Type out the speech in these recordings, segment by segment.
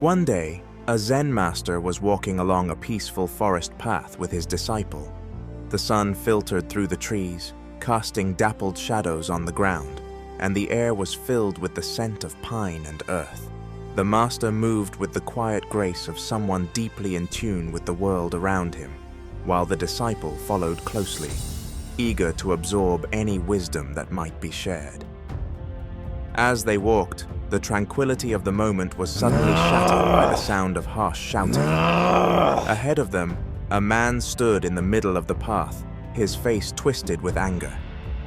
One day, a Zen master was walking along a peaceful forest path with his disciple. The sun filtered through the trees, casting dappled shadows on the ground, and the air was filled with the scent of pine and earth. The master moved with the quiet grace of someone deeply in tune with the world around him, while the disciple followed closely, eager to absorb any wisdom that might be shared. As they walked, the tranquility of the moment was suddenly shattered by the sound of harsh shouting. Ahead of them, a man stood in the middle of the path, his face twisted with anger.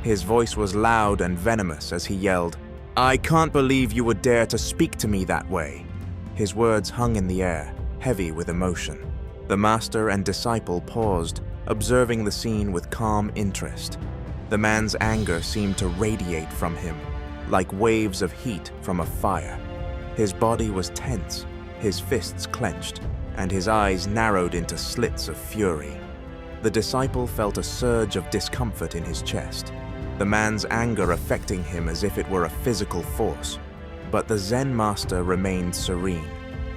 His voice was loud and venomous as he yelled, "I can't believe you would dare to speak to me that way." His words hung in the air, heavy with emotion. The master and disciple paused, observing the scene with calm interest. The man's anger seemed to radiate from him, like waves of heat from a fire. His body was tense, his fists clenched, and his eyes narrowed into slits of fury. The disciple felt a surge of discomfort in his chest, the man's anger affecting him as if it were a physical force. But the Zen master remained serene,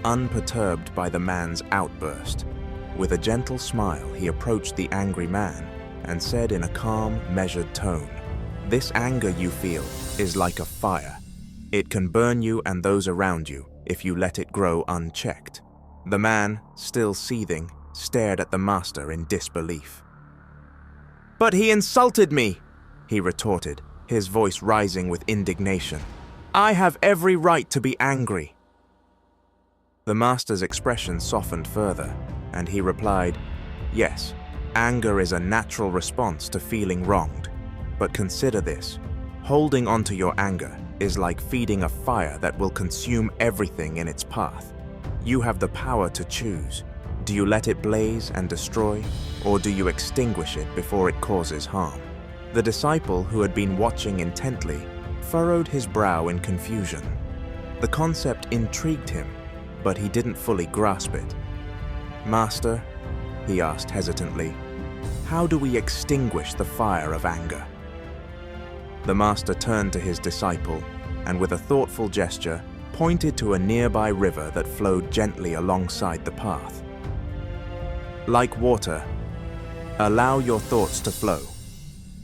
unperturbed by the man's outburst. With a gentle smile, he approached the angry man and said in a calm, measured tone, "This anger you feel is like a fire. It can burn you and those around you if you let it grow unchecked." The man, still seething, stared at the master in disbelief. "But he insulted me!" he retorted, his voice rising with indignation. "I have every right to be angry." The master's expression softened further, and he replied, "Yes, anger is a natural response to feeling wronged. But consider this, holding onto your anger is like feeding a fire that will consume everything in its path. You have the power to choose. Do you let it blaze and destroy, or do you extinguish it before it causes harm?" The disciple, who had been watching intently, furrowed his brow in confusion. The concept intrigued him, but he didn't fully grasp it. "Master," he asked hesitantly, "how do we extinguish the fire of anger?" The master turned to his disciple and, with a thoughtful gesture, pointed to a nearby river that flowed gently alongside the path. "Like water, allow your thoughts to flow,"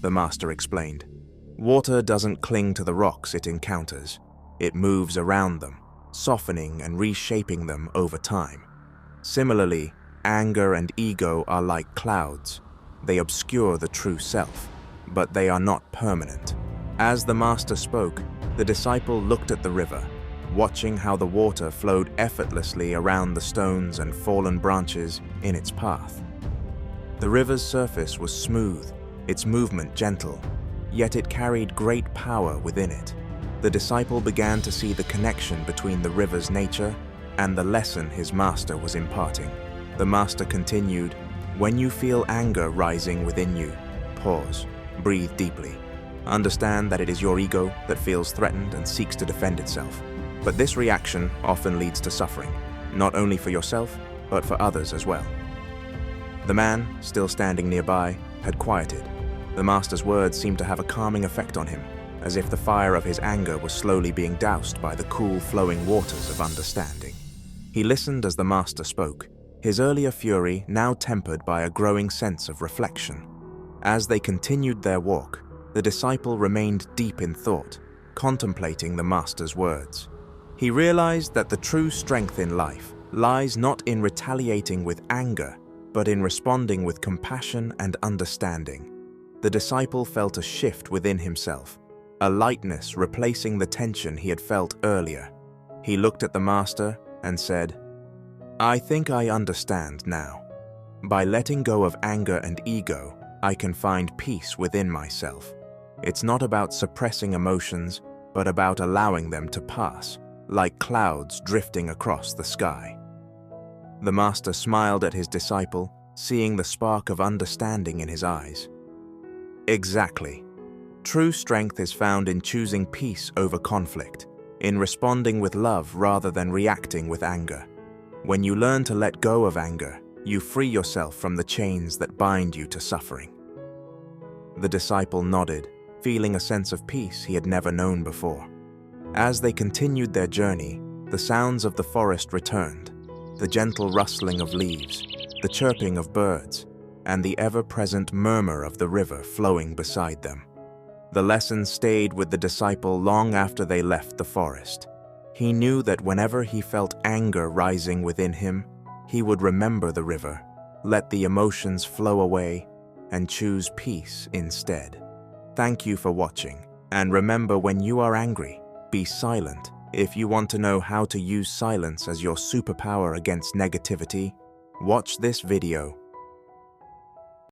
the master explained. "Water doesn't cling to the rocks it encounters. It moves around them, softening and reshaping them over time. Similarly, anger and ego are like clouds. They obscure the true self, but they are not permanent." As the master spoke, the disciple looked at the river, watching how the water flowed effortlessly around the stones and fallen branches in its path. The river's surface was smooth, its movement gentle, yet it carried great power within it. The disciple began to see the connection between the river's nature and the lesson his master was imparting. The master continued, "When you feel anger rising within you, pause, breathe deeply. Understand that it is your ego that feels threatened and seeks to defend itself. But this reaction often leads to suffering, not only for yourself, but for others as well." The man, still standing nearby, had quieted. The master's words seemed to have a calming effect on him, as if the fire of his anger was slowly being doused by the cool, flowing waters of understanding. He listened as the master spoke, his earlier fury now tempered by a growing sense of reflection. As they continued their walk, the disciple remained deep in thought, contemplating the master's words. He realized that the true strength in life lies not in retaliating with anger, but in responding with compassion and understanding. The disciple felt a shift within himself, a lightness replacing the tension he had felt earlier. He looked at the master and said, "I think I understand now. By letting go of anger and ego, I can find peace within myself. It's not about suppressing emotions, but about allowing them to pass, like clouds drifting across the sky." The master smiled at his disciple, seeing the spark of understanding in his eyes. "Exactly. True strength is found in choosing peace over conflict, in responding with love rather than reacting with anger. When you learn to let go of anger, you free yourself from the chains that bind you to suffering." The disciple nodded, feeling a sense of peace he had never known before. As they continued their journey, The sounds of the forest returned, the gentle rustling of leaves, the chirping of birds, and the ever-present murmur of the river flowing beside them. The lesson stayed with the disciple long after they left the forest. He knew that whenever he felt anger rising within him, he would remember the river, let the emotions flow away, and choose peace instead. Thank you for watching, and remember, when you are angry, be silent. If you want to know how to use silence as your superpower against negativity, watch this video